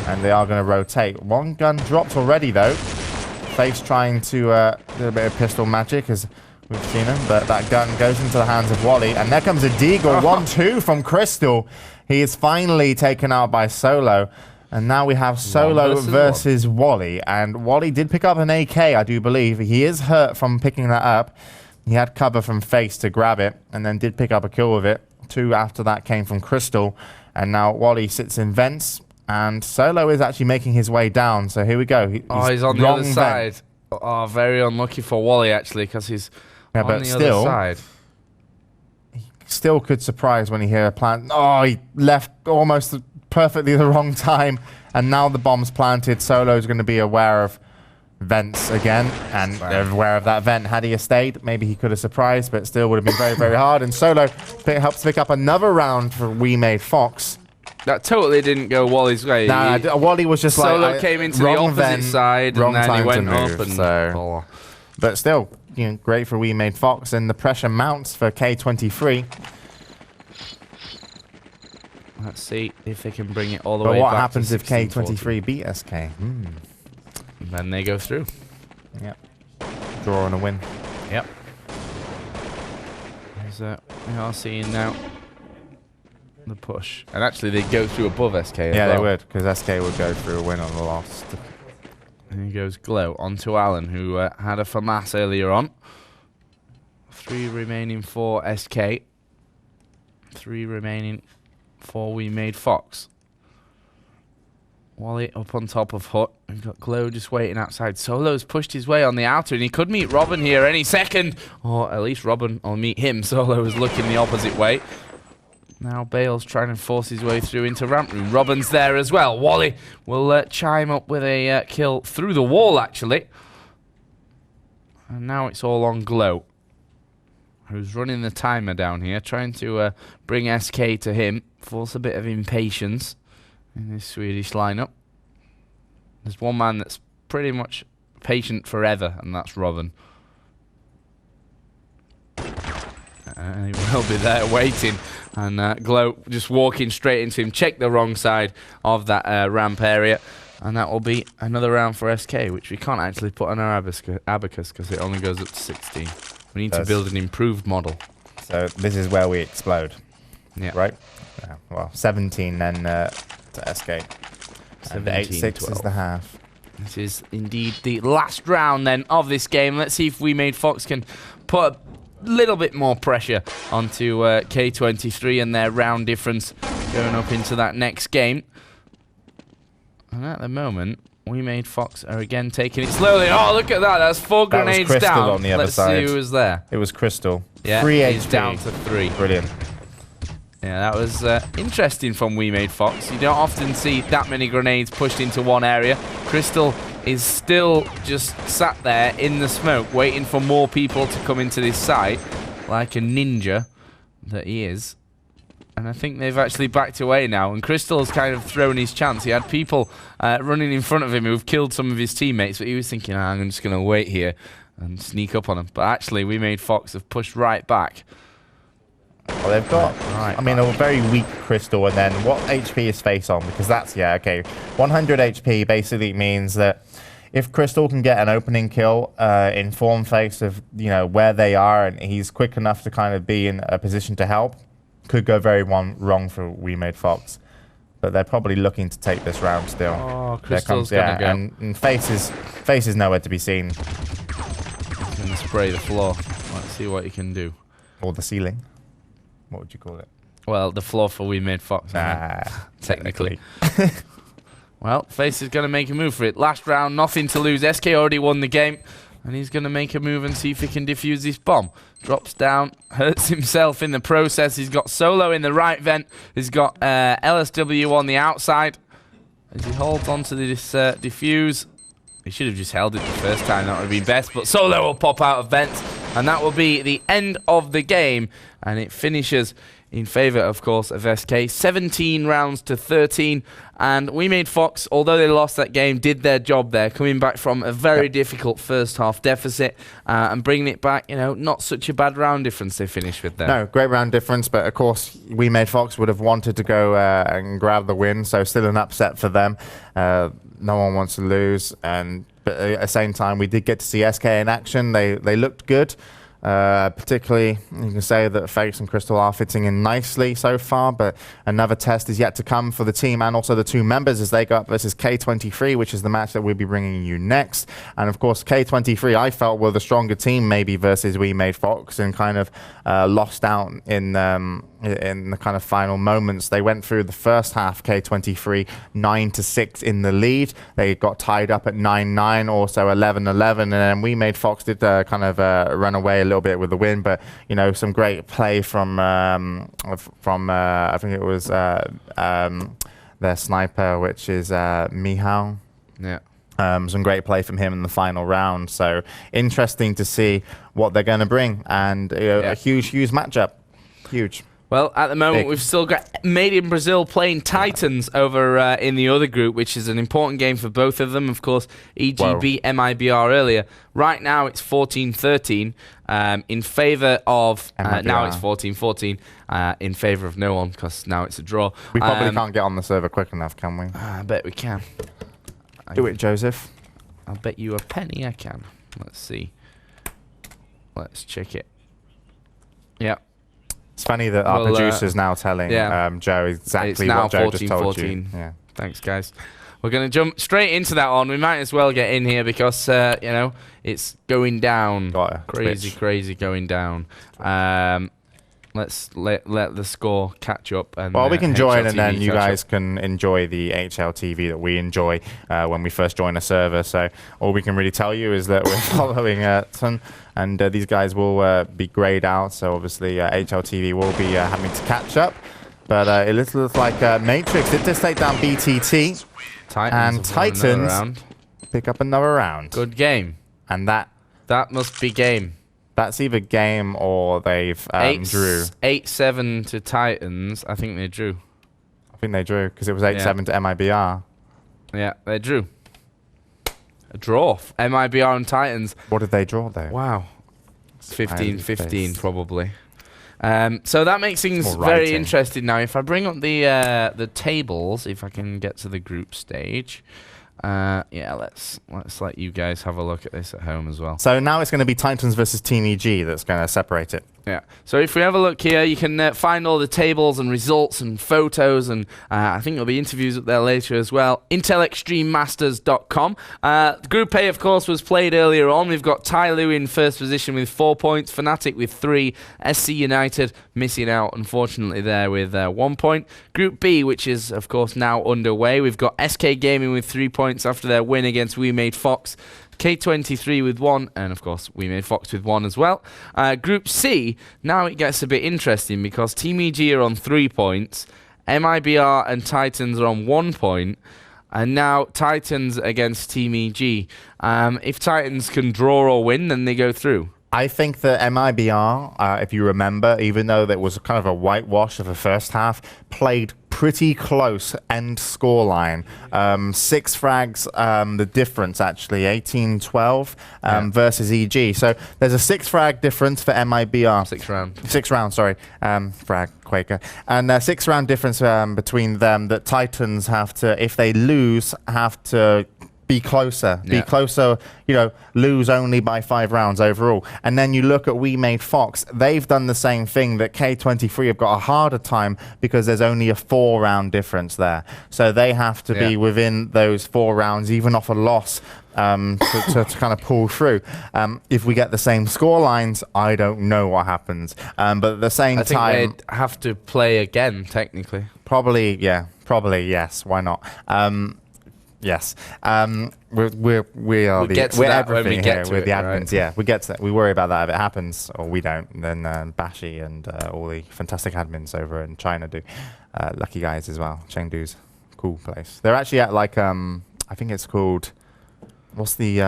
and they are going to rotate. One gun dropped already though. Face trying to do a bit of pistol magic, as we've seen him, but that gun goes into the hands of Wally, and there comes a Deagle. 1-2 from Crystal. He is finally taken out by Solo, and now we have Solo versus Wally, and Wally did pick up an AK, I do believe. He is hurt from picking that up. He had cover from Face to grab it, and then did pick up a kill with it. 2 after that came from Crystal, and now Wally sits in vents, and Solo is actually making his way down. So here we go. He's on the other side. Oh, very unlucky for Wally, actually, because he's on the other side. Still could surprise when you hear a plant. Oh, he left almost perfectly the wrong time, and now the bomb's planted. Solo's going to be aware of vents again, and aware of that vent. Had he stayed, maybe he could have surprised, but still would have been very, very hard. And Solo helps pick up another round for Wemade Fox. That totally didn't go Wally's way. Nah, Wally was just Solo came into the opposite side, and then he went up and... So. But still, great for Wemade Fox, and the pressure mounts for K23. Let's see if they can bring it all the way back. But what happens if K23 beat SK? Then they go through. Yep. Draw and a win. Yep. We are seeing now the push. And actually, they go through above SK as well. They would, because SK would go through a win on the lost. And he goes Glow onto Alan, who had a FAMAS earlier on. 3 remaining for SK. 3 remaining for Wemade Fox. Wally up on top of Hut. We've got Glow just waiting outside. Solo's pushed his way on the outer, and he could meet Robin here any second. Or at least Robin will meet him. Solo is looking the opposite way. Now Bale's trying to force his way through into ramp room. Robin's there as well. Wally will chime up with a kill through the wall, actually. And now it's all on Glow, who's running the timer down here, trying to bring SK to him. Force a bit of impatience in this Swedish lineup. There's one man that's pretty much patient forever, and that's Robin. He will be there waiting, and Glow just walking straight into him. Check the wrong side of that ramp area, and that will be another round for SK, which we can't actually put on our abacus because it only goes up to 16. We need to build an improved model. So this is where we explode. Yeah. Right? Yeah. Well, 17 then to SK. 8-6 is the half. This is indeed the last round then of this game. Let's see if Wemade Fox can put a little bit more pressure onto K23 and their round difference going up into that next game. And at the moment, Wemade Fox are again taking it slowly. Oh, look at that. That's 4 grenades down. On the other Let's side. see who was there. It was Crystal. Yeah, 3 he's HP. down to 3. Brilliant. Yeah, that was interesting from Wemade Fox. You don't often see that many grenades pushed into one area. Crystal is still just sat there in the smoke, waiting for more people to come into this site, like a ninja that he is. And I think they've actually backed away now, and Crystal's kind of thrown his chance. He had people running in front of him who've killed some of his teammates, but he was thinking, I'm just going to wait here and sneak up on them. But actually, Wemade Fox have pushed right back. Well, they've got, a very weak Crystal, and then what HP is Face on? Because that's, 100 HP basically means that if Crystal can get an opening kill, inform Face of, where they are, and he's quick enough to kind of be in a position to help, could go very wrong for Wemade Fox. But they're probably looking to take this round still. Oh, Crystal's gonna go. And Face is nowhere to be seen. He's gonna spray the floor. Let's see what he can do. Or the ceiling. What would you call it? Well, the floor for Wemade Fox. Nah, technically. Well, Face is going to make a move for it. Last round, nothing to lose. SK already won the game. And he's going to make a move and see if he can defuse this bomb. Drops down, hurts himself in the process. He's got Solo in the right vent. He's got LSW on the outside. As he holds onto this defuse. He should have just held it the first time. That would have been best. But Solo will pop out of vents. And that will be the end of the game. And it finishes in favor, of course, of SK. 17 rounds to 13. And Wemade Fox, although they lost that game, did their job there, coming back from a very difficult first half deficit and bringing it back. You know, not such a bad round difference they finished with there. No, great round difference, but of course, Wemade Fox would have wanted to go and grab the win, so still an upset for them. No one wants to lose, but at the same time, we did get to see SK in action. They looked good. Particularly, you can say that Face and Crystal are fitting in nicely so far, but another test is yet to come for the team and also the two members as they go up versus K23, which is the match that we'll be bringing you next. And of course, K23, I felt, were the stronger team maybe versus Wemade Fox and kind of lost out in the kind of final moments. They went through the first half, K23, 9-6 in the lead. They got tied up at 9-9, also 11-11, and then Wemade Fox did kind of run away a little bit with the win, but you know, some great play from I think it was their sniper, which is Mihao. Yeah. Some great play from him in the final round. So interesting to see what they're going to bring, and a huge matchup. Huge. Well, at the moment, we've still got Made in Brazil playing Titans over in the other group, which is an important game for both of them. Of course, EG beat MIBR earlier. Right now, it's 14-13 in favor of... now it's 14-14 in favor of no one, because now it's a draw. We probably can't get on the server quick enough, can we? I bet we can. Do it, Joseph. I'll bet you a penny I can. Let's see. Let's check it. Yeah. It's funny that our producer's now telling Joe exactly what Joe just told you. Yeah. Thanks, guys. We're going to jump straight into that one. We might as well get in here because, you know, it's going down. Crazy going down. Let's let the score catch up. And, well, we can join, and then you guys up. can enjoy the HLTV that we enjoy when we first join a server. So all we can really tell you is that we're following Ton, and these guys will be grayed out. So obviously HLTV will be having to catch up. But it looks like Matrix did just take down BTT, and Titans pick up another round. Good game. And that must be game. That's either game or they've drew. 8-7 to Titans. I think they drew. I think they drew because it was 8-7 to MIBR. Yeah, they drew. A draw. MIBR and Titans. What did they draw though? Wow. 15-15 probably. So that makes things very interesting now. If I bring up the tables, if I can get to the group stage. Yeah, let's let you guys have a look at this at home as well. So now it's going to be Titans versus Team EG that's going to separate it. Yeah. So if we have a look here, you can find all the tables and results and photos, and I think there'll be interviews up there later as well. IntelExtremeMasters.com. Group A, of course, was played earlier on. We've got Tyloo in first position with 4 points, Fnatic with 3, SC United missing out, unfortunately, there with 1 point. Group B, which is, of course, now underway. We've got SK Gaming with 3 points after their win against Wemade Fox. K23 with 1, and of course Wemade Fox with 1 as well. Group C, now it gets a bit interesting because Team EG are on 3 points, MIBR and Titans are on 1 point, and now Titans against Team EG. If Titans can draw or win, then they go through. I think that MIBR, if you remember, even though that was kind of a whitewash of the first half, played pretty close end scoreline. 6 frags, the difference actually, 18-12 versus EG. So there's a 6 frag difference for MIBR. 6 rounds, sorry. Frag, Quaker. And 6 round difference between them that Titans have to, if they lose, have to be closer, you know, lose only by 5 rounds overall. And then you look at Wemade Fox, they've done the same thing, that K23 have got a harder time because there's only a 4 round difference there. So they have to be within those 4 rounds, even off a loss, to kind of pull through. If we get the same score lines, I don't know what happens. But at the same time, I think they'd have to play again, technically. Probably, yes. Why not? Yes. We are We'll get to we're that when everything we get here to with it, the right? admins. Yeah, we get to that. We worry about that if it happens, or we don't. Then Bashi and all the fantastic admins over in China do. Lucky guys as well. Chengdu's a cool place. They're actually at like I think it's called what's the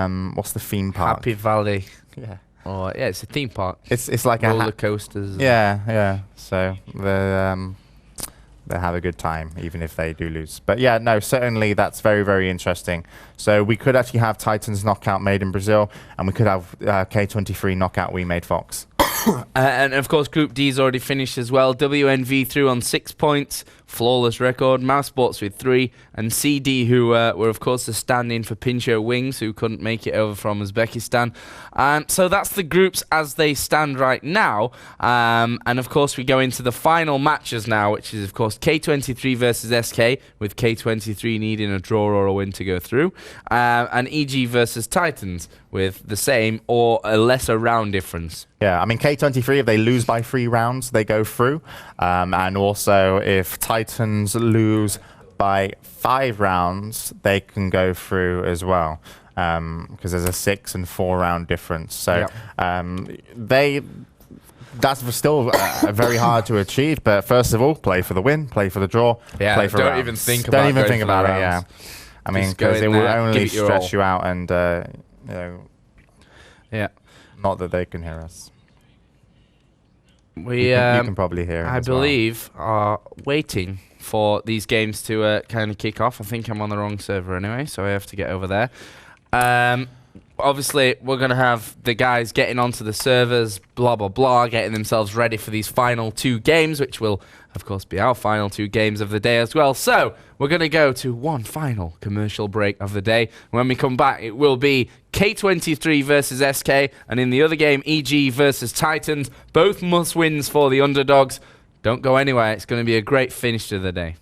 theme park? Happy Valley. Yeah. Oh, yeah, it's a theme park. It's like roller coasters. Yeah. So they have a good time, even if they do lose. But yeah, no, certainly that's very, very interesting. So we could actually have Titans knockout made in Brazil, and we could have K23 knockout we made Fox. And of course, Group D's already finished as well. WNV through on 6 points, flawless record. Mouse Sports with 3, and CD, who were of course the stand-in for Pincho Wings, who couldn't make it over from Uzbekistan. So that's the groups as they stand right now. And of course, we go into the final matches now, which is of course K23 versus SK, with K23 needing a draw or a win to go through, and EG versus Titans with the same or a lesser round difference. Yeah, I mean, K23, if they lose by 3 rounds, they go through. And also, if Titans lose by 5 rounds, they can go through as well. Because there's a 6 and 4 round difference. So that's still very hard to achieve. But first of all, play for the win, play for the draw, play for don't rounds. even think don't about even think about it. rounds. Yeah, I mean, because it will only give it your stress all. you out, and you know, Yeah. not that they can hear us. We you can probably hear it I as well. believe are waiting for these games to kind of kick off. I think I'm on the wrong server anyway, so I have to get over there. Obviously, we're going to have the guys getting onto the servers, blah, blah, blah, getting themselves ready for these final 2 games, which will, of course, be our final 2 games of the day as well. So, we're going to go to one final commercial break of the day. When we come back, it will be K23 versus SK, and in the other game, EG versus Titans. Both must-wins for the underdogs. Don't go anywhere. It's going to be a great finish to the day.